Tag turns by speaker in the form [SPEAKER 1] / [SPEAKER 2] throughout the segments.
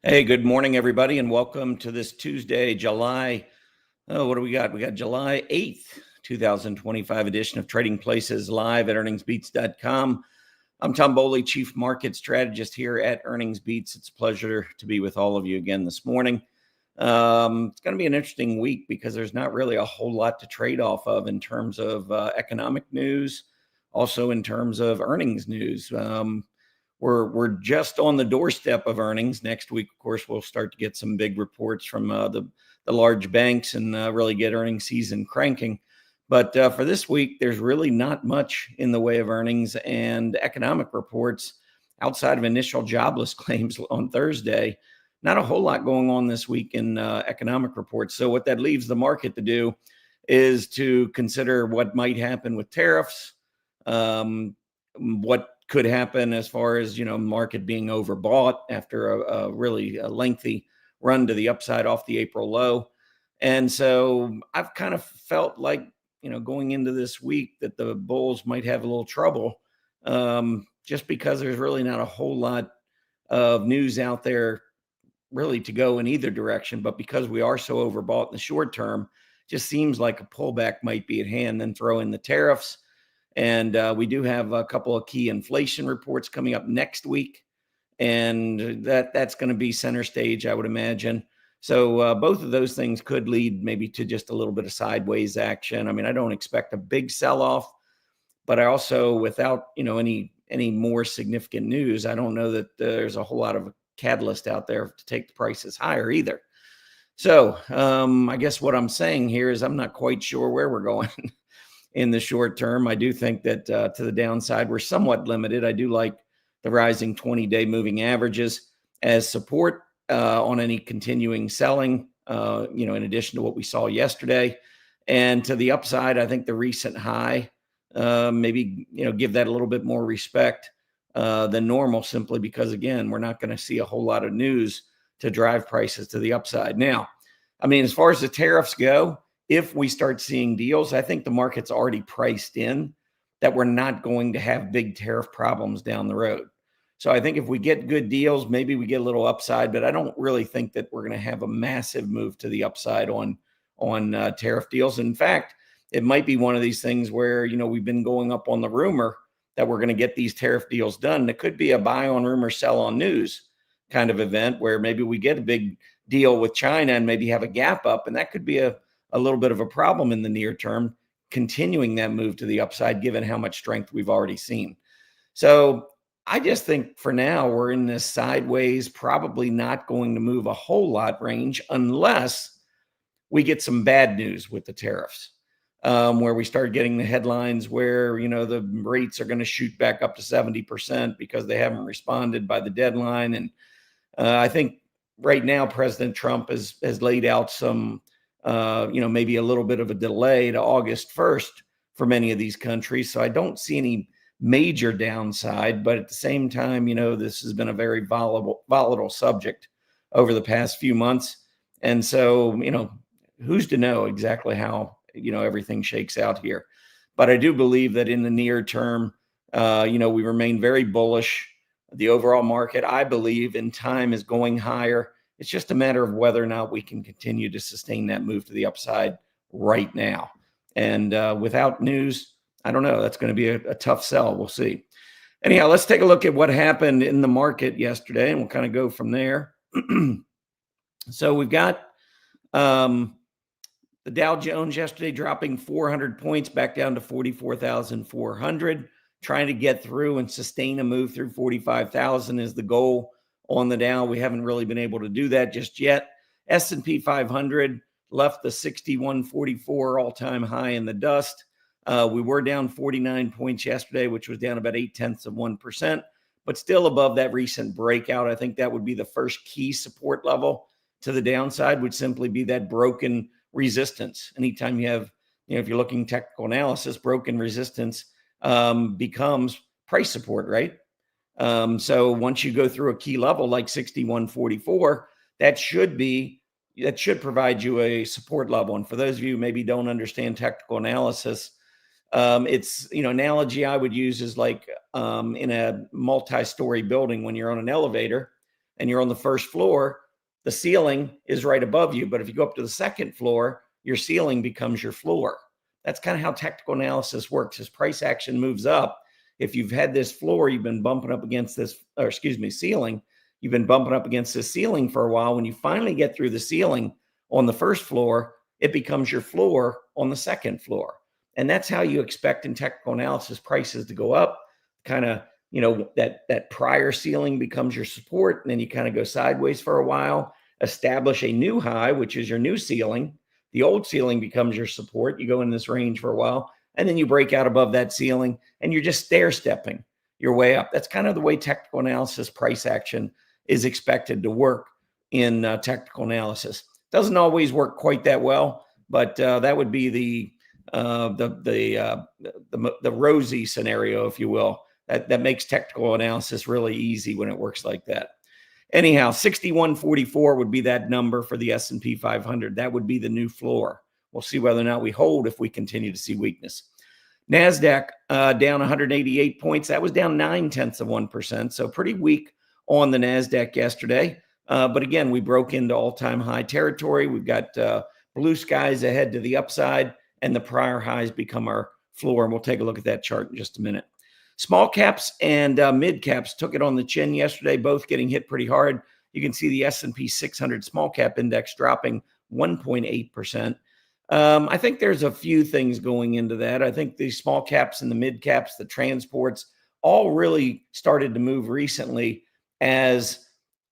[SPEAKER 1] Hey, good morning, everybody, and welcome to this Tuesday, July. What do we got? We got July 8th, 2025 edition of Trading Places live at EarningsBeats.com. I'm Tom Bowley, Chief Market Strategist here at EarningsBeats. It's a pleasure to be with all of you again this morning. It's going to be an interesting week because there's not really a whole lot to trade off of in terms of economic news, also in terms of earnings news. We're just on the doorstep of earnings. Next week, of course, we'll start to get some big reports from the large banks and really get earnings season cranking. But for this week, there's really not much in the way of earnings and economic reports outside of initial jobless claims on Thursday. Not a whole lot going on this week in economic reports. So what that leaves the market to do is to consider what might happen with tariffs, what could happen as far as, market being overbought after a really lengthy run to the upside off the April low. And so I've kind of felt like, going into this week that the bulls might have a little trouble just because there's really not a whole lot of news out there really to go in either direction. But because we are so overbought in the short term, just seems like a pullback might be at hand. Then throw in the tariffs. And we do have a couple of key inflation reports coming up next week. And that's going to be center stage, I would imagine. So both of those things could lead maybe to just a little bit of sideways action. I mean, I don't expect a big sell-off, but I also, without, any more significant news, I don't know that there's a whole lot of catalyst out there to take the prices higher either. So I guess what I'm saying here is I'm not quite sure where we're going in the short term. I do think that to the downside, we're somewhat limited. I do like the rising 20-day moving averages as support on any continuing selling, in addition to what we saw yesterday. And to the upside, I think the recent high, maybe, give that a little bit more respect than normal, simply because, again, we're not going to see a whole lot of news to drive prices to the upside. Now, I mean, as far as the tariffs go, if we start seeing deals, I think the market's already priced in that we're not going to have big tariff problems down the road. So I think if we get good deals, maybe we get a little upside, but I don't really think that we're going to have a massive move to the upside on tariff deals. In fact, it might be one of these things where, we've been going up on the rumor that we're going to get these tariff deals done. It could be a buy on rumor, sell on news kind of event where maybe we get a big deal with China and maybe have a gap up, and that could be a little bit of a problem in the near term, continuing that move to the upside, given how much strength we've already seen. So I just think for now, we're in this sideways, probably not going to move a whole lot range unless we get some bad news with the tariffs, where we start getting the headlines where, the rates are going to shoot back up to 70% because they haven't responded by the deadline. And I think right now, President Trump has laid out some, maybe a little bit of a delay to August 1st for many of these countries. So I don't see any major downside, but at the same time, this has been a very volatile subject over the past few months. And so, who's to know exactly how, everything shakes out here. But I do believe that in the near term, we remain very bullish. The overall market, I believe, in time is going higher. It's just a matter of whether or not we can continue to sustain that move to the upside right now. And without news, I don't know. That's going to be a tough sell. We'll see. Anyhow, let's take a look at what happened in the market yesterday, and we'll kind of go from there. So we've got the Dow Jones yesterday dropping 400 points back down to 44,400. Trying to get through and sustain a move through 45,000 is the goal on the Dow. We haven't really been able to do that just yet. S&P 500 left the 6144 all-time high in the dust. We were down 49 points yesterday, which was down about 0.8%, but still above that recent breakout. I think that would be the first key support level to the downside, would simply be that broken resistance. Anytime you have, if you're looking technical analysis, broken resistance becomes price support, right? So once you go through a key level like 6144, that should provide you a support level. And for those of you who maybe don't understand technical analysis, it's, analogy I would use is like in a multi-story building when you're on an elevator and you're on the first floor, the ceiling is right above you. But if you go up to the second floor, your ceiling becomes your floor. That's kind of how technical analysis works. As price action moves up, if you've had this floor, you've been bumping up against this, or excuse me, ceiling, you've been bumping up against the ceiling for a while. When you finally get through the ceiling on the first floor, it becomes your floor on the second floor. And that's how you expect in technical analysis prices to go up. Kind of, that prior ceiling becomes your support, and then you kind of go sideways for a while, establish a new high, which is your new ceiling. The old ceiling becomes your support. You go in this range for a while, and then you break out above that ceiling, and you're just stair stepping your way up. That's kind of the way technical analysis price action is expected to work in technical analysis. Doesn't always work quite that well, but that would be the rosy scenario, if you will. That makes technical analysis really easy when it works like that. Anyhow, 6144 would be that number for the S&P 500. That would be the new floor. We'll see whether or not we hold if we continue to see weakness. NASDAQ down 188 points. That was down 0.9%. So pretty weak on the NASDAQ yesterday. But again, we broke into all-time high territory. We've got blue skies ahead to the upside, and the prior highs become our floor. And we'll take a look at that chart in just a minute. Small caps and mid caps took it on the chin yesterday, both getting hit pretty hard. You can see the S&P 600 small cap index dropping 1.8%. I think there's a few things going into that. I think the small caps and the mid caps, the transports, all really started to move recently, as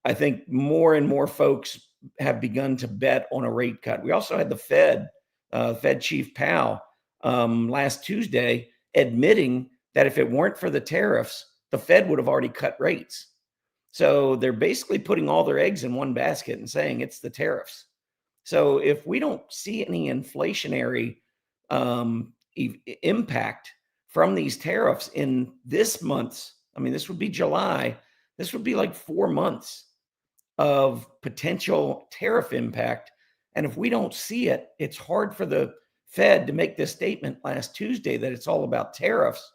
[SPEAKER 1] I think more and more folks have begun to bet on a rate cut. We also had the Fed Chief Powell last Tuesday admitting that if it weren't for the tariffs, the Fed would have already cut rates. So they're basically putting all their eggs in one basket and saying it's the tariffs. So if we don't see any inflationary impact from these tariffs in this month's, this would be July, this would be like 4 months of potential tariff impact. And if we don't see it, it's hard for the Fed to make this statement last Tuesday that it's all about tariffs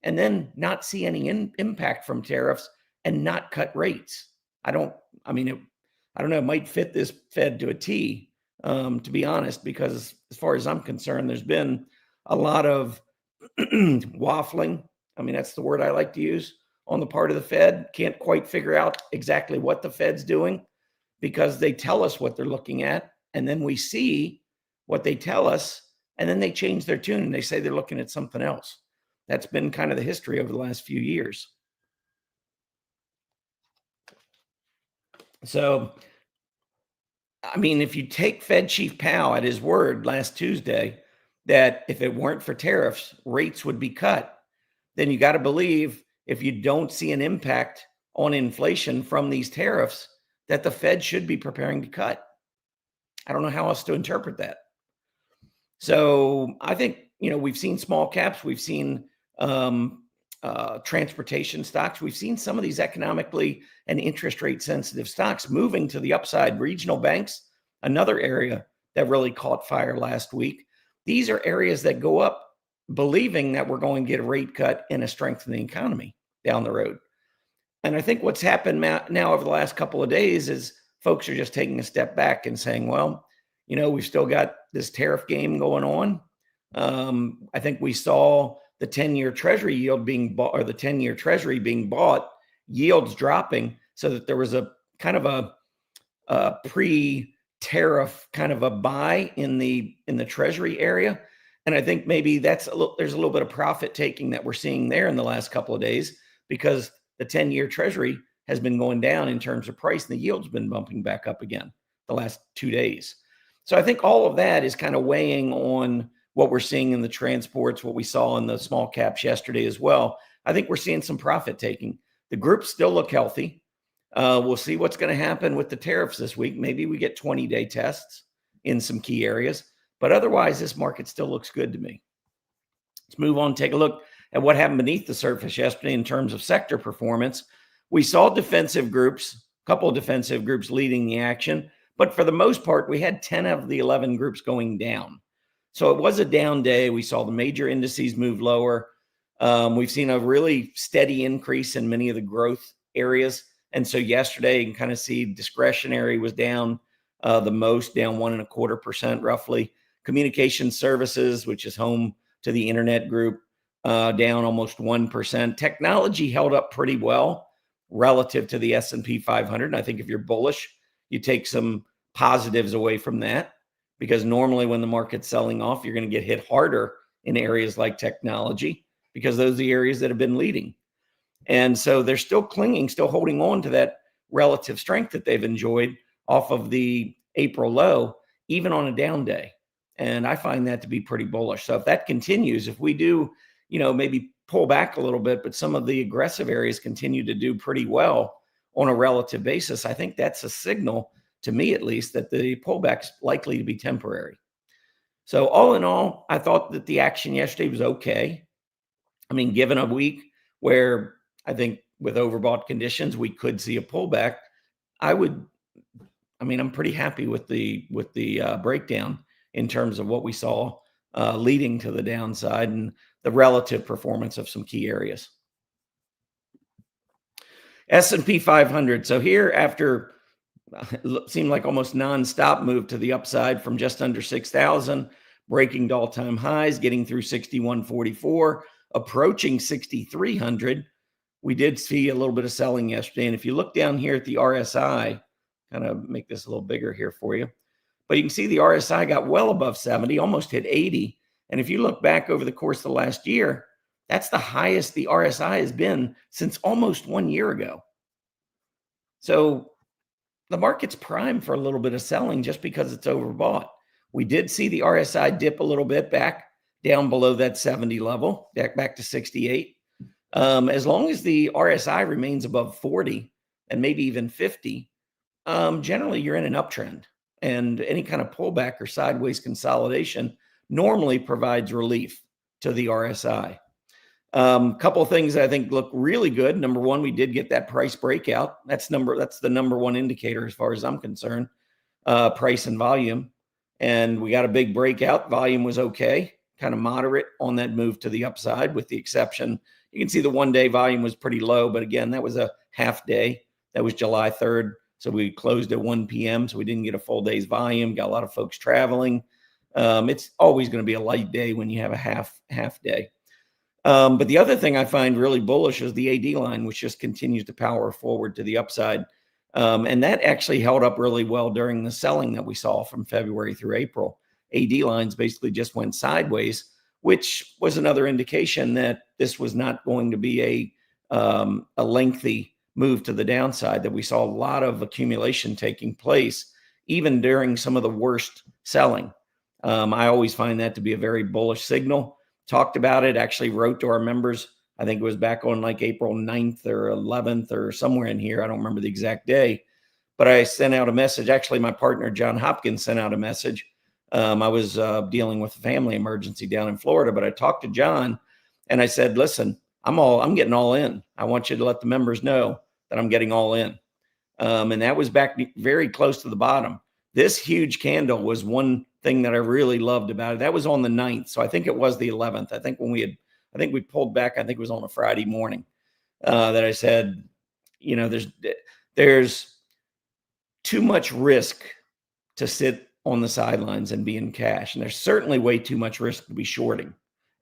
[SPEAKER 1] and then not see any impact from tariffs and not cut rates. I don't know. It might fit this Fed to a T, to be honest, because as far as I'm concerned, there's been a lot of waffling. That's the word I like to use on the part of the Fed. Can't quite figure out exactly what the Fed's doing, because they tell us what they're looking at, and then we see what they tell us, and then they change their tune and they say they're looking at something else. That's been kind of the history over the last few years. So, if you take Fed Chief Powell at his word last Tuesday that if it weren't for tariffs, rates would be cut, then you got to believe, if you don't see an impact on inflation from these tariffs, that the Fed should be preparing to cut. I don't know how else to interpret that. So I think, we've seen small caps, we've seen transportation stocks, we've seen some of these economically and interest rate sensitive stocks moving to the upside. Regional banks, another area that really caught fire last week. These are areas that go up believing that we're going to get a rate cut and a strengthening economy down the road. And I think what's happened now over the last couple of days is folks are just taking a step back and saying, well, we've still got this tariff game going on. I think we saw the 10-year Treasury yield being bought, or the 10-year Treasury being bought, yields dropping, so that there was a kind of a pre-tariff kind of a buy in the Treasury area. And I think maybe there's a little bit of profit taking that we're seeing there in the last couple of days, because the 10-year Treasury has been going down in terms of price, and the yield's been bumping back up again the last 2 days. So I think all of that is kind of weighing on what we're seeing in the transports, what we saw in the small caps yesterday as well. I think we're seeing some profit taking. The groups still look healthy. We'll see what's going to happen with the tariffs this week. Maybe we get 20-day tests in some key areas, but otherwise this market still looks good to me. Let's move on and take a look at what happened beneath the surface yesterday in terms of sector performance. We saw defensive groups, a couple of defensive groups leading the action, but for the most part, we had 10 of the 11 groups going down. So it was a down day. We saw the major indices move lower. We've seen a really steady increase in many of the growth areas. And so yesterday you can kind of see discretionary was down the most, down 1.25% roughly. Communication services, which is home to the internet group, down almost 1%. Technology held up pretty well relative to the S&P 500. And I think if you're bullish, you take some positives away from that, because normally when the market's selling off, you're going to get hit harder in areas like technology, because those are the areas that have been leading. And so they're still clinging, still holding on to that relative strength that they've enjoyed off of the April low, even on a down day. And I find that to be pretty bullish. So if that continues, if we do, maybe pull back a little bit, but some of the aggressive areas continue to do pretty well on a relative basis, I think that's a signal, to me at least, that the pullback's likely to be temporary. So all in all, I thought that the action yesterday was okay. I mean, given a week where I think with overbought conditions, we could see a pullback, I'm pretty happy with the breakdown in terms of what we saw leading to the downside and the relative performance of some key areas. S&P 500. So here, after it seemed like almost nonstop move to the upside from just under 6,000, breaking to all-time highs, getting through 6144, approaching 6,300. We did see a little bit of selling yesterday. And if you look down here at the RSI, kind of make this a little bigger here for you, but you can see the RSI got well above 70, almost hit 80. And if you look back over the course of the last year, that's the highest the RSI has been since almost 1 year ago. So the market's primed for a little bit of selling just because it's overbought. We did see the RSI dip a little bit back down below that 70 level, back to 68. As long as the RSI remains above 40 and maybe even 50, generally you're in an uptrend, and any kind of pullback or sideways consolidation normally provides relief to the RSI. Couple of things I think look really good. Number one, we did get that price breakout. That's the number one indicator as far as I'm concerned, price and volume. And we got a big breakout. Volume was okay, kind of moderate on that move to the upside, with the exception, you can see the 1 day volume was pretty low, but again, that was a half day. That was July 3rd. So we closed at 1 p.m. So we didn't get a full day's volume, got a lot of folks traveling. It's always going to be a light day when you have a half day. But the other thing I find really bullish is the AD line, which just continues to power forward to the upside. And that actually held up really well during the selling that we saw from February through April. AD lines basically just went sideways, which was another indication that this was not going to be a lengthy move to the downside, that we saw a lot of accumulation taking place even during some of the worst selling. I always find that to be a very bullish signal. Talked about it, actually wrote to our members. I think it was back on like April 9th or 11th or somewhere in here. I don't remember the exact day, but I sent out a message. Actually, my partner, John Hopkins, sent out a message. I was dealing with a family emergency down in Florida, but I talked to John and I said, listen, I'm getting all in. I want you to let the members know that I'm getting all in. And that was back very close to the bottom. This huge candle was one thing that I really loved about it. That was on the 9th. So I think it was the 11th. I think we pulled back. I think it was on a Friday morning that I said, there's too much risk to sit on the sidelines and be in cash. And there's certainly way too much risk to be shorting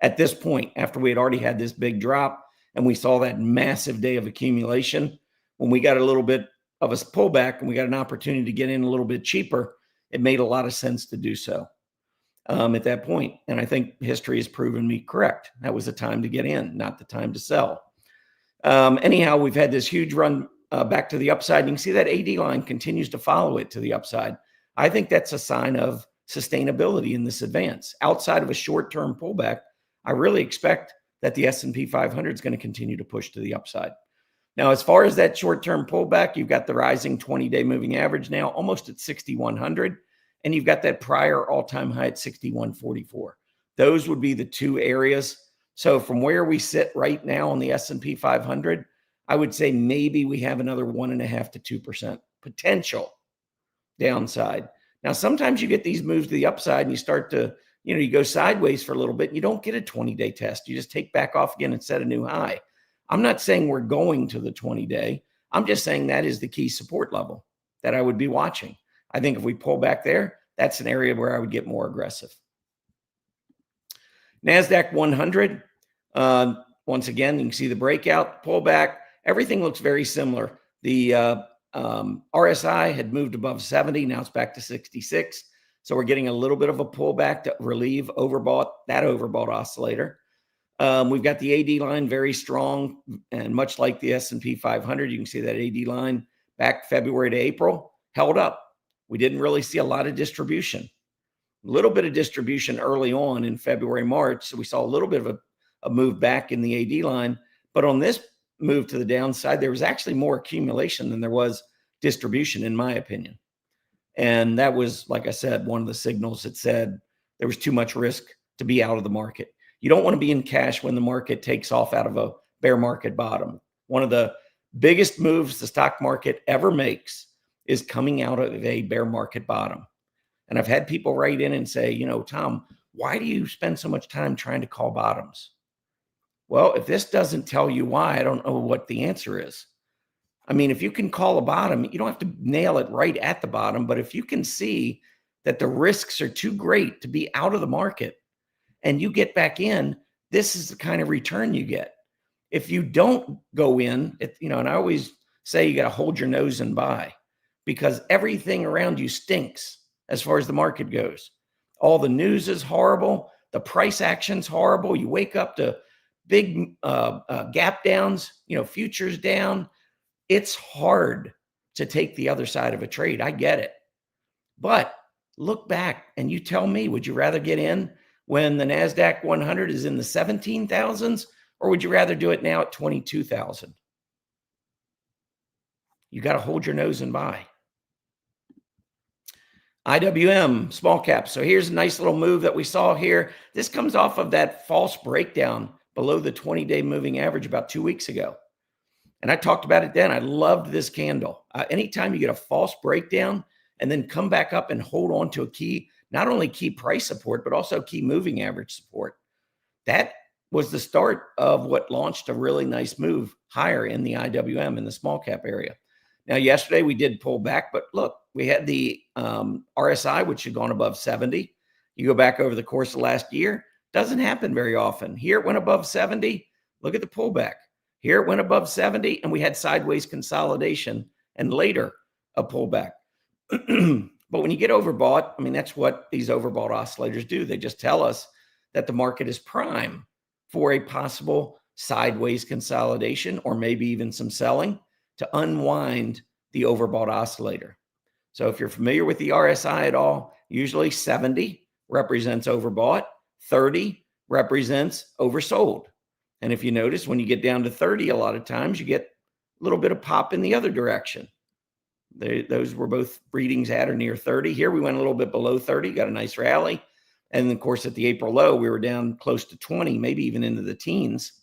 [SPEAKER 1] at this point, after we had already had this big drop and we saw that massive day of accumulation. When we got a little bit of a pullback and we got an opportunity to get in a little bit cheaper, it made a lot of sense to do so at that point. And I think history has proven me correct. That was the time to get in, not the time to sell. Anyhow, we've had this huge run back to the upside. You can see that AD line continues to follow it to the upside. I think that's a sign of sustainability in this advance. Outside of a short-term pullback, I really expect that the S&P 500 is going to continue to push to the upside. Now, as far as that short-term pullback, you've got the rising 20-day moving average now almost at 6,100, and you've got that prior all-time high at 6,144. Those would be the two areas. So from where we sit right now on the S&P 500, I would say maybe we have another 1.5% to 2% potential downside. Now, sometimes you get these moves to the upside and you start to, you go sideways for a little bit and you don't get a 20-day test. You just take back off again and set a new high. I'm not saying we're going to the 20-day. I'm just saying that is the key support level that I would be watching. I think if we pull back there, that's an area where I would get more aggressive. NASDAQ 100, once again, you can see the breakout, pullback. Everything looks very similar. The RSI had moved above 70. Now it's back to 66. So we're getting a little bit of a pullback to relieve that overbought oscillator. We've got the AD line very strong, and much like the S&P 500, you can see that AD line back February to April held up. We didn't really see a lot of distribution. A little bit of distribution early on in February, March. So we saw a little bit of a move back in the AD line. But on this move to the downside, there was actually more accumulation than there was distribution, in my opinion. And that was, like I said, one of the signals that said there was too much risk to be out of the market. You don't want to be in cash when the market takes off out of a bear market bottom. One of the biggest moves the stock market ever makes is coming out of a bear market bottom. And I've had people write in and say, Tom, why do you spend so much time trying to call bottoms? Well, if this doesn't tell you why, I don't know what the answer is. I mean, if you can call a bottom, you don't have to nail it right at the bottom. But if you can see that the risks are too great to be out of the market and you get back in, this is the kind of return you get. If you don't go in, and I always say you got to hold your nose and buy, because everything around you stinks as far as the market goes. All the news is horrible. The price action's horrible. You wake up to big gap downs, futures down. It's hard to take the other side of a trade. I get it. But look back and you tell me, would you rather get in when the NASDAQ 100 is in the 17,000s, or would you rather do it now at 22,000? You got to hold your nose and buy. IWM, small cap. So here's a nice little move that we saw here. This comes off of that false breakdown below the 20-day moving average about 2 weeks ago. And I talked about it then. I loved this candle. Anytime you get a false breakdown and then come back up and hold on to a key, not only key price support, but also key moving average support. That was the start of what launched a really nice move higher in the IWM in the small cap area. Now, yesterday we did pull back, but look, we had the RSI, which had gone above 70. You go back over the course of last year, doesn't happen very often. Here it went above 70. Look at the pullback. Here it went above 70, and we had sideways consolidation and later a pullback. But when you get overbought, I mean, that's what these overbought oscillators do. They just tell us that the market is prime for a possible sideways consolidation or maybe even some selling to unwind the overbought oscillator. So if you're familiar with the RSI at all, usually 70 represents overbought, 30 represents oversold. And if you notice, when you get down to 30, a lot of times you get a little bit of pop in the other direction. Those were both readings at or near 30. Here we went a little bit below 30, got a nice rally. And of course, at the April low, we were down close to 20, maybe even into the teens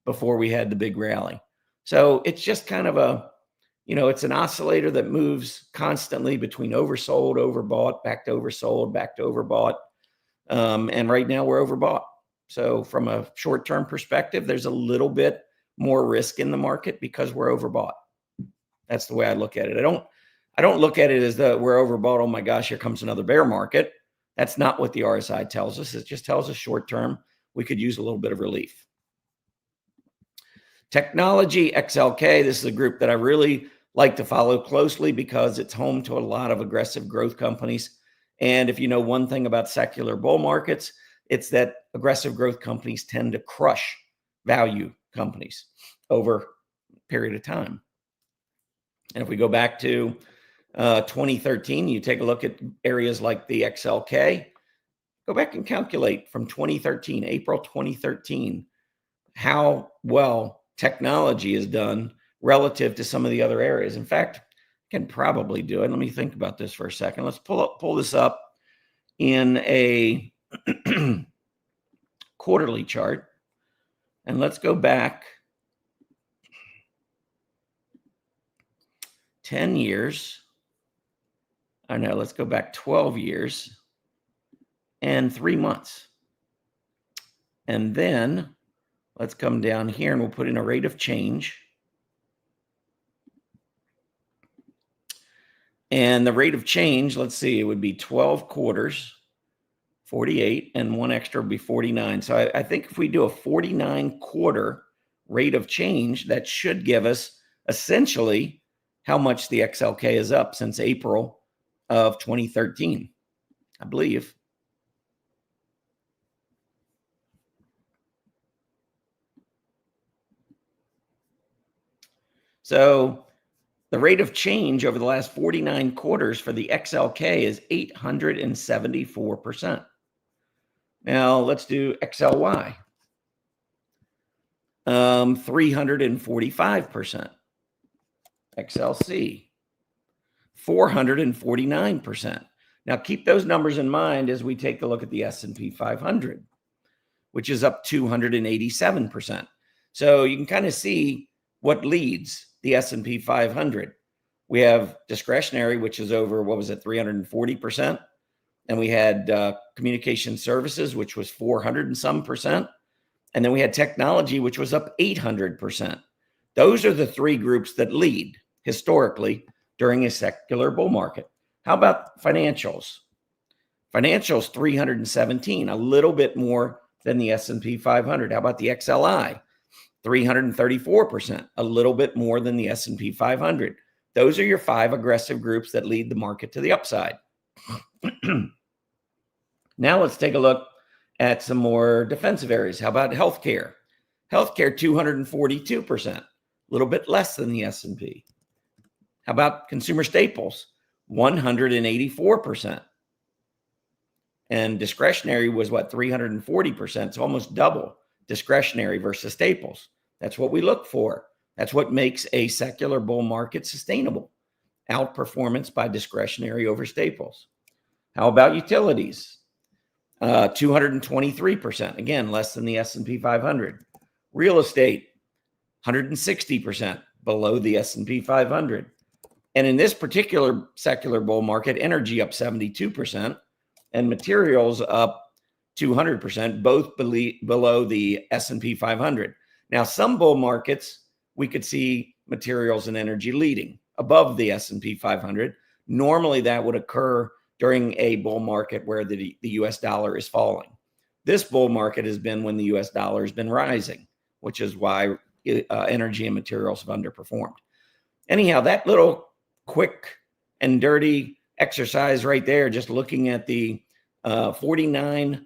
[SPEAKER 1] before we had the big rally. So it's just kind of it's an oscillator that moves constantly between oversold, overbought, back to oversold, back to overbought. And right now we're overbought. So from a short-term perspective, there's a little bit more risk in the market because we're overbought. That's the way I look at it. I don't look at it as that we're overbought. Oh my gosh, here comes another bear market. That's not what the RSI tells us. It just tells us short-term, we could use a little bit of relief. Technology, XLK, this is a group that I really like to follow closely because it's home to a lot of aggressive growth companies. And if you know one thing about secular bull markets, it's that aggressive growth companies tend to crush value companies over a period of time. And if we go back to 2013, you take a look at areas like the XLK, go back and calculate from 2013, April 2013, how well technology is done relative to some of the other areas. In fact, I can probably do it. Let me think about this for a second. Let's pull this up in a quarterly chart. And let's go back 10 years. I know, let's go back 12 years and 3 months. And then let's come down here and we'll put in a rate of change. And the rate of change, let's see, it would be 12 quarters, 48, and one extra would be 49. So I think if we do a 49 quarter rate of change, that should give us essentially how much the XLK is up since April of 2013, I believe. So the rate of change over the last 49 quarters for the XLK is 874%. Now let's do XLY. 345%. XLC, 449%. Now keep those numbers in mind as we take a look at the S&P 500, which is up 287%. So you can kind of see what leads the S&P 500. We have discretionary, which is over, 340%. And we had communication services, which was 400 and some percent. And then we had technology, which was up 800%. Those are the three groups that lead historically during a secular bull market. How about financials? Financials, 317, a little bit more than the S&P 500. How about the XLI? 334%, a little bit more than the S&P 500. Those are your five aggressive groups that lead the market to the upside. Now let's take a look at some more defensive areas. How about healthcare? Healthcare, 242%, a little bit less than the S&P. How about consumer staples? 184%. And discretionary was 340%. It's almost double discretionary versus staples. That's what we look for. That's what makes a secular bull market sustainable. Outperformance by discretionary over staples. How about utilities? 223%. Again, less than the S&P 500. Real estate, 160% below the S&P 500. And in this particular secular bull market, energy up 72% and materials up 200%, both below the S&P 500. Now, some bull markets, we could see materials and energy leading above the S&P 500. Normally, that would occur during a bull market where the U.S. dollar is falling. This bull market has been when the U.S. dollar has been rising, which is why energy and materials have underperformed. Anyhow, that little quick and dirty exercise right there, just looking at the 49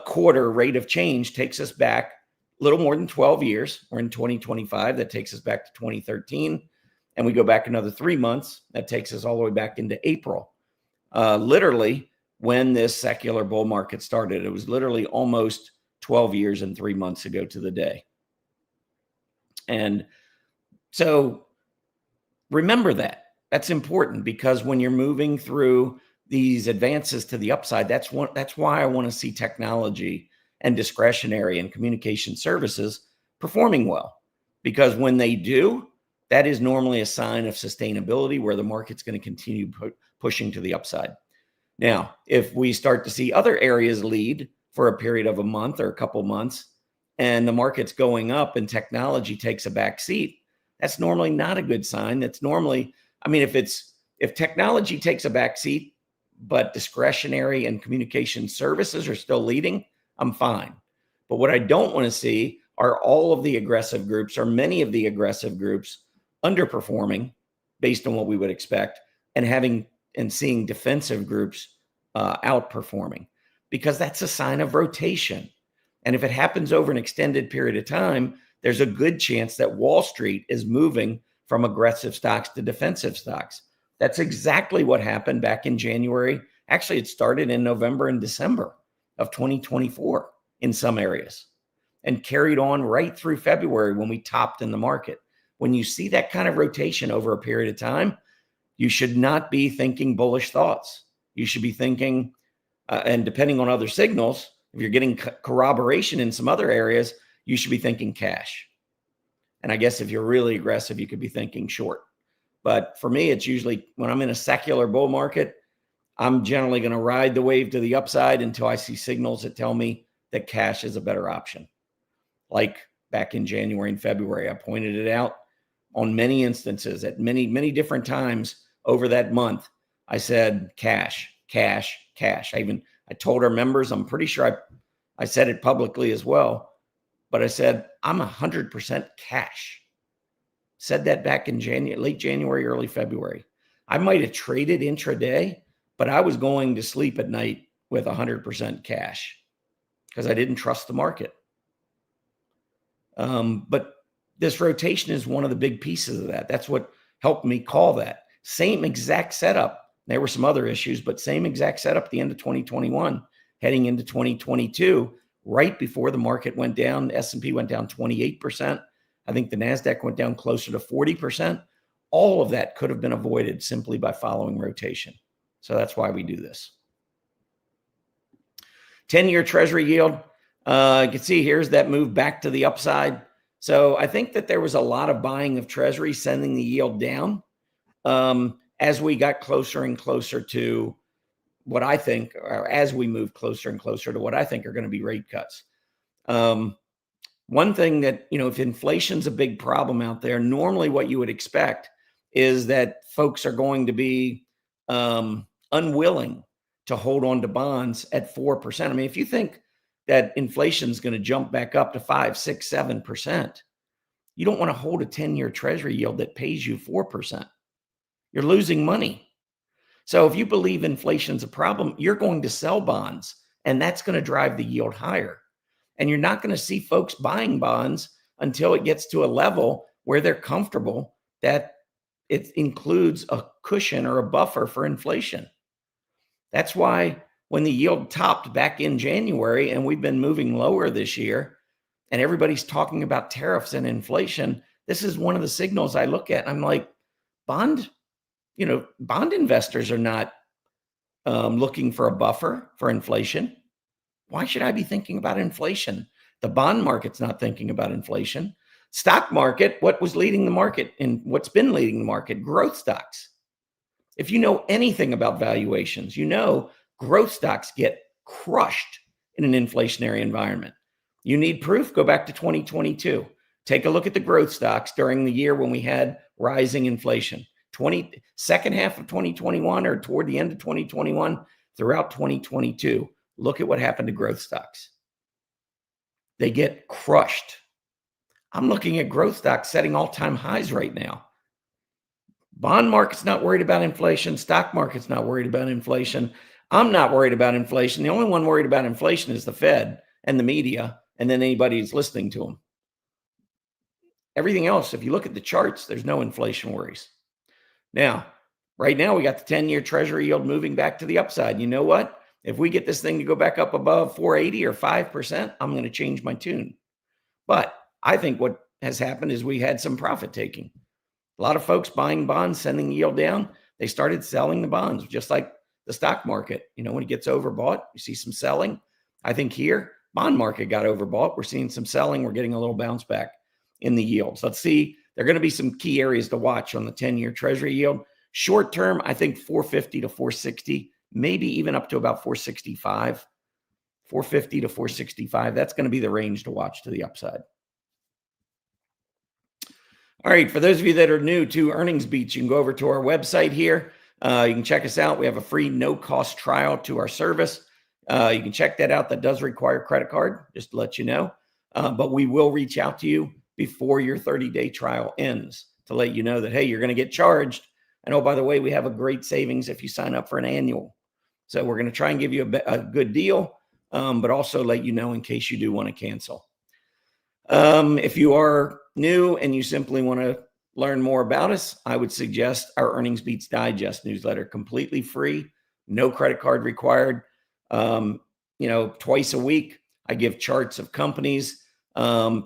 [SPEAKER 1] quarter rate of change, takes us back a little more than 12 years. We're in 2025. That takes us back to 2013. And we go back another 3 months. That takes us all the way back into April. Literally, when this secular bull market started, it was literally almost 12 years and 3 months ago to the day. And so remember that. That's important, because when you're moving through these advances to the upside, that's why I want to see technology and discretionary and communication services performing well. Because when they do, that is normally a sign of sustainability where the market's going to continue pushing to the upside. Now, if we start to see other areas lead for a period of a month or a couple months, and the market's going up and technology takes a back seat, that's normally not a good sign. That's normally, if technology takes a back seat, but discretionary and communication services are still leading, I'm fine. But what I don't want to see are all of the aggressive groups, or many of the aggressive groups, underperforming based on what we would expect, and seeing defensive groups outperforming, because that's a sign of rotation. And if it happens over an extended period of time, there's a good chance that Wall Street is moving from aggressive stocks to defensive stocks. That's exactly what happened back in January. Actually, it started in November and December of 2024 in some areas, and carried on right through February when we topped in the market. When you see that kind of rotation over a period of time, you should not be thinking bullish thoughts. You should be thinking, and depending on other signals, if you're getting corroboration in some other areas, you should be thinking cash. And I guess if you're really aggressive, you could be thinking short. But for me, it's usually when I'm in a secular bull market, I'm generally going to ride the wave to the upside until I see signals that tell me that cash is a better option. Like back in January and February, I pointed it out on many instances at many different times over that month, I said, cash, cash, cash. I told our members, I'm pretty sure I said it publicly as well, but I said, I'm 100% cash. Said that back in late January, early February. I might have traded intraday, but I was going to sleep at night with 100% cash because I didn't trust the market. But this rotation is one of the big pieces of that. That's what helped me call that. Same exact setup. There were some other issues, but same exact setup at the end of 2021, heading into 2022, right before the market went down. The S&P went down 28%. I think the NASDAQ went down closer to 40%. All of that could have been avoided simply by following rotation. So that's why we do this. 10-year Treasury yield. You can see here's that move back to the upside. So I think that there was a lot of buying of Treasury sending the yield down as we got closer and closer to what I think, or as we move closer and closer to what I think are going to be rate cuts. One thing that, if inflation's a big problem out there, normally what you would expect is that folks are going to be unwilling to hold on to bonds at 4%. I mean, if you think that inflation is going to jump back up to 5, 6, 7%, you don't want to hold a 10-year Treasury yield that pays you 4%. You're losing money. So if you believe inflation's a problem, you're going to sell bonds, and that's going to drive the yield higher. And you're not going to see folks buying bonds until it gets to a level where they're comfortable that it includes a cushion or a buffer for inflation. That's why when the yield topped back in January and we've been moving lower this year and everybody's talking about tariffs and inflation, this is one of the signals I look at. I'm like, bond investors are not looking for a buffer for inflation. Why should I be thinking about inflation? The bond market's not thinking about inflation. Stock market, what was leading the market and what's been leading the market? Growth stocks. If you know anything about valuations, you know growth stocks get crushed in an inflationary environment. You need proof? Go back to 2022. Take a look at the growth stocks during the year when we had rising inflation. Second half of 2021 or toward the end of 2021, throughout 2022. Look at what happened to growth stocks. They get crushed. I'm looking at growth stocks setting all-time highs right now. Bond market's not worried about inflation. Stock market's not worried about inflation. I'm not worried about inflation. The only one worried about inflation is the Fed and the media, and then anybody who's listening to them. Everything else, if you look at the charts, there's no inflation worries. Now, right now, we got the 10-year Treasury yield moving back to the upside. You know what? If we get this thing to go back up above 480 or 5%, I'm going to change my tune. But I think what has happened is we had some profit taking. A lot of folks buying bonds, sending yield down. They started selling the bonds, just like the stock market. When it gets overbought, you see some selling. I think here, bond market got overbought. We're seeing some selling. We're getting a little bounce back in the yields. Let's see. There are going to be some key areas to watch on the 10-year Treasury yield. Short term, I think 450 to 460. Maybe even up to about 465, 450 to 465. That's going to be the range to watch to the upside. All right. For those of you that are new to EarningsBeat, you can go over to our website here. You can check us out. We have a free no-cost trial to our service. You can check that out. That does require a credit card, just to let you know. But we will reach out to you before your 30-day trial ends to let you know that, hey, you're going to get charged. And oh, by the way, we have a great savings if you sign up for an annual. So we're going to try and give you a good deal, but also let you know in case you do want to cancel. If you are new and you simply want to learn more about us, I would suggest our EarningsBeats Digest newsletter, completely free, no credit card required. Twice a week, I give charts of companies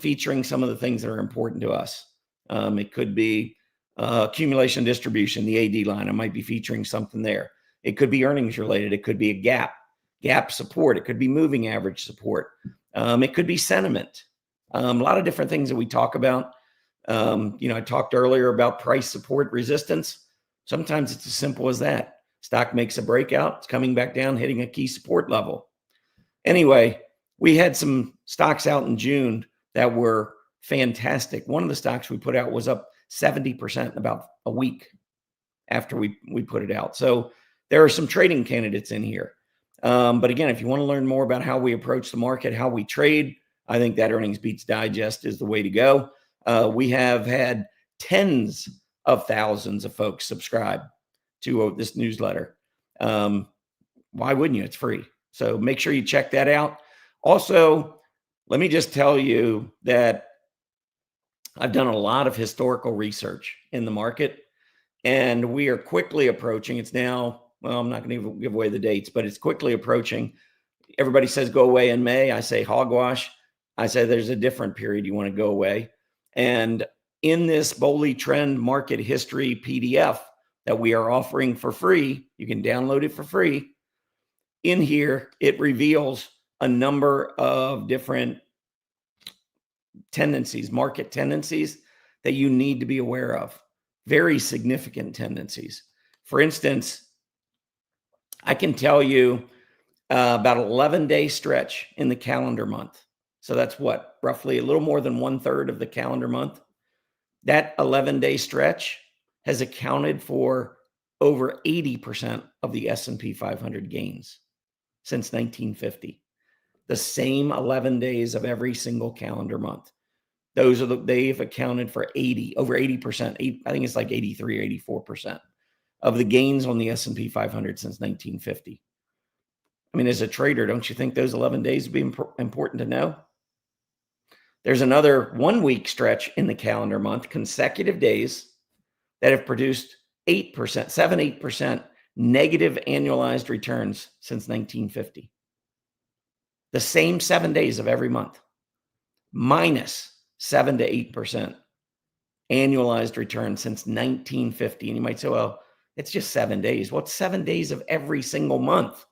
[SPEAKER 1] featuring some of the things that are important to us. It could be accumulation distribution, the AD line. I might be featuring something there. It could be earnings related. It could be a gap support. It could be moving average support. It could be sentiment. A lot of different things that we talk about. I talked earlier about price support resistance. Sometimes it's as simple as that. Stock makes a breakout. It's coming back down, hitting a key support level. Anyway, we had some stocks out in June that were fantastic. One of the stocks we put out was up 70% in about a week. after we put it out. So there are some trading candidates in here. But again, if you want to learn more about how we approach the market, how we trade, I think that Earnings Beats Digest is the way to go. We have had tens of thousands of folks subscribe to this newsletter. Why wouldn't you? It's free. So make sure you check that out. Also, let me just tell you that I've done a lot of historical research in the market, and we are quickly approaching, it's now, well, I'm not going to give away the dates, but it's quickly approaching. Everybody says go away in May. I say hogwash. I say there's a different period you want to go away. And in this Bowley Trend Market History PDF that we are offering for free, you can download it for free. In here, it reveals a number of different tendencies, market tendencies that you need to be aware of. Very significant tendencies. For instance, I can tell you about an 11-day stretch in the calendar month. So that's what, roughly a little more than 1/3 of the calendar month. That 11-day stretch has accounted for over 80% of the S&P 500 gains since 1950. The same 11 days of every single calendar month. They've accounted for over 80%. I think it's like 83 or 84% of the gains on the S&P 500 since 1950. I mean, as a trader, don't you think those 11 days would be important to know? There's another 1-week stretch in the calendar month, consecutive days, that have produced 8%, 7-8% negative annualized returns since 1950. The same 7 days of every month, minus 7 to 8% annualized return since 1950. And you might say, well, it's just 7 days. Well, it's 7 days of every single month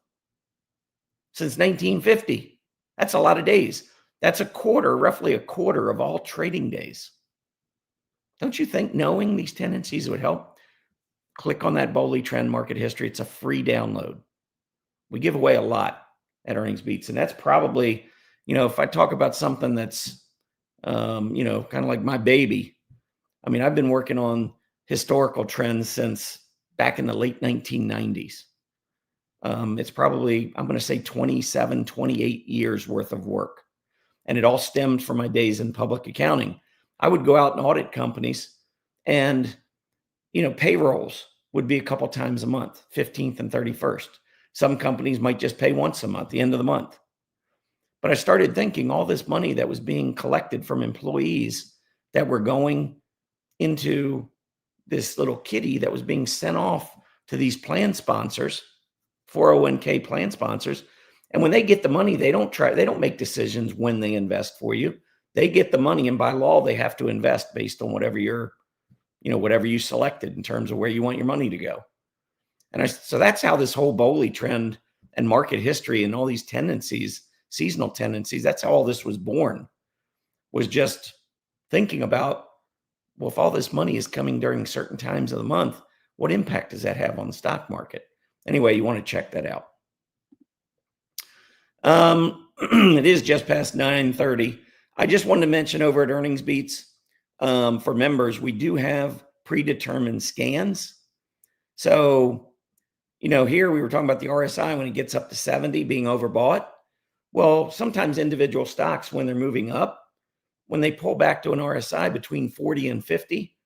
[SPEAKER 1] since 1950. That's a lot of days. That's roughly a quarter of all trading days. Don't you think knowing these tendencies would help? Click on that Bowley Trend Market History. It's a free download. We give away a lot at Earnings Beats. And that's probably, if I talk about something that's, kind of like my baby. I mean, I've been working on historical trends since back in the late 1990s. It's probably, I'm going to say 27, 28 years worth of work. And it all stemmed from my days in public accounting. I would go out and audit companies, and, payrolls would be a couple times a month, 15th and 31st. Some companies might just pay once a month, the end of the month. But I started thinking all this money that was being collected from employees that were going into this little kitty that was being sent off to these plan sponsors, 401k plan sponsors. And when they get the money, they don't make decisions when they invest for you. They get the money, and by law, they have to invest based on whatever whatever you selected in terms of where you want your money to go. And so that's how this whole Bowley trend and market history and all these tendencies, seasonal tendencies, that's how all this was born, was just thinking about, well, if all this money is coming during certain times of the month, what impact does that have on the stock market? Anyway, you want to check that out. It is just past 9:30. I just wanted to mention over at Earnings Beats, for members, we do have predetermined scans. So, here we were talking about the RSI when it gets up to 70 being overbought. Well, sometimes individual stocks, when they're moving up, when they pull back to an RSI between 40 and 50,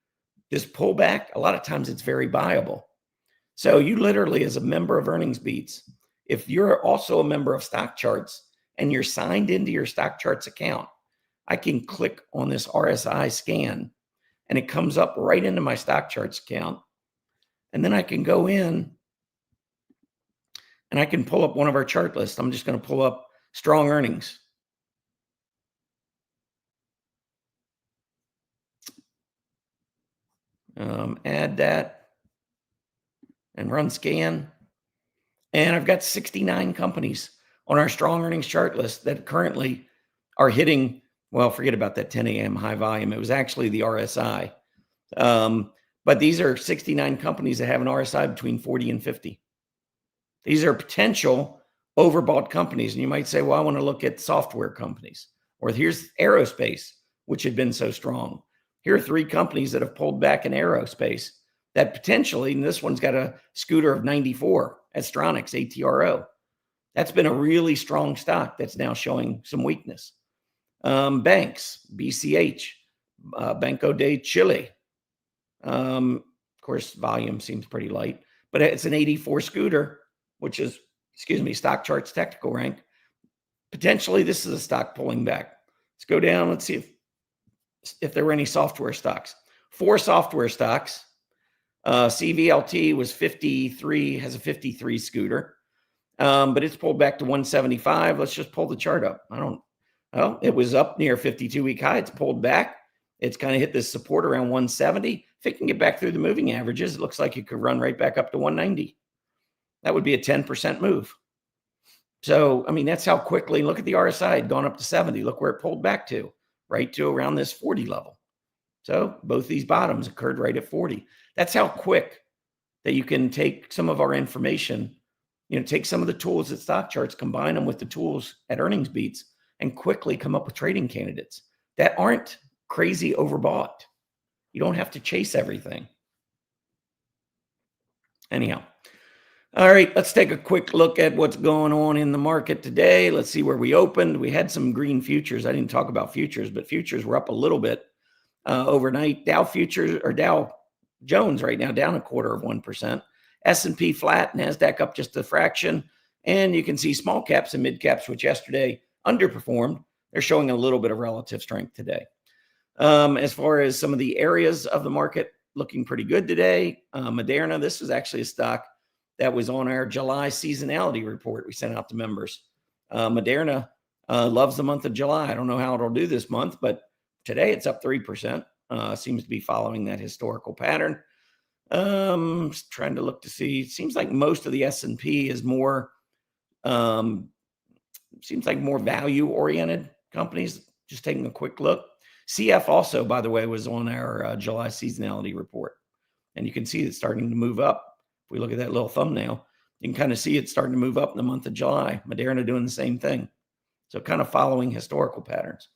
[SPEAKER 1] this pullback, a lot of times it's very buyable. So you literally, as a member of Earnings Beats, if you're also a member of StockCharts and you're signed into your StockCharts account, I can click on this RSI scan and it comes up right into my StockCharts account. And then I can go in and I can pull up one of our chart lists. I'm just going to pull up strong earnings. Add that and run scan. And I've got 69 companies on our strong earnings chart list that currently are hitting, well, forget about that 10 a.m. high volume. It was actually the RSI. But these are 69 companies that have an RSI between 40 and 50. These are potential overbought companies. And you might say, well, I want to look at software companies. Or here's aerospace, which had been so strong. Here are 3 companies that have pulled back in aerospace that potentially, and this one's got a scooter of 94, Astronics, ATRO. That's been a really strong stock that's now showing some weakness. Banks, BCH, Banco de Chile. Of course, volume seems pretty light, but it's an 84 scooter, which is, StockCharts technical rank. Potentially, this is a stock pulling back. Let's go down. Let's see if there were any software stocks. 4 software stocks. CVLT was 53, has a 53 scooter, but it's pulled back to 175. Let's just pull the chart up. Well, it was up near 52-week high. It's pulled back. It's kind of hit this support around 170. If it can get back through the moving averages, it looks like it could run right back up to 190. That would be a 10% move. So, I mean, that's how quickly, look at the RSI had gone up to 70. Look where it pulled back to, right to around this 40 level. So both these bottoms occurred right at 40. That's how quick that you can take some of our information, take some of the tools at StockCharts, combine them with the tools at EarningsBeats, and quickly come up with trading candidates that aren't crazy overbought. You don't have to chase everything. Anyhow. All right, let's take a quick look at what's going on in the market today. Let's see where we opened. We had some green futures. I didn't talk about futures, but futures were up a little bit overnight. Dow futures, or Dow Jones right now down 0.25%. S&P flat, NASDAQ up just a fraction. And you can see small caps and mid caps, which yesterday underperformed. They're showing a little bit of relative strength today. As far as some of the areas of the market, looking pretty good today. Moderna, this was actually a stock that was on our July seasonality report we sent out to members. Moderna loves the month of July. I don't know how it'll do this month, but today it's up 3%. Seems to be following that historical pattern. Trying to look to see. It seems like most of the S&P is more, seems like more value-oriented companies. Just taking a quick look. CF also, by the way, was on our July seasonality report. And you can see it's starting to move up. If we look at that little thumbnail, you can kind of see it starting to move up in the month of July. Moderna doing the same thing. So kind of following historical patterns.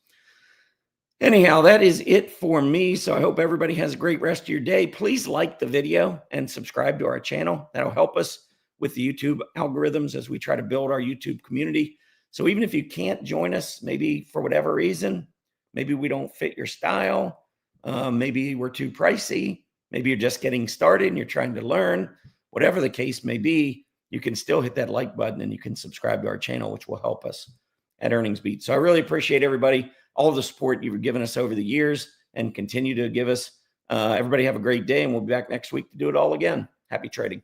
[SPEAKER 1] Anyhow, that is it for me. So I hope everybody has a great rest of your day. Please like the video and subscribe to our channel. That'll help us with the YouTube algorithms as we try to build our YouTube community. So even if you can't join us, maybe for whatever reason, maybe we don't fit your style, maybe we're too pricey, maybe you're just getting started and you're trying to learn, whatever the case may be, you can still hit that like button and you can subscribe to our channel, which will help us at EarningsBeat. So I really appreciate everybody, all of the support you've given us over the years and continue to give us. Everybody have a great day, and we'll be back next week to do it all again. Happy trading.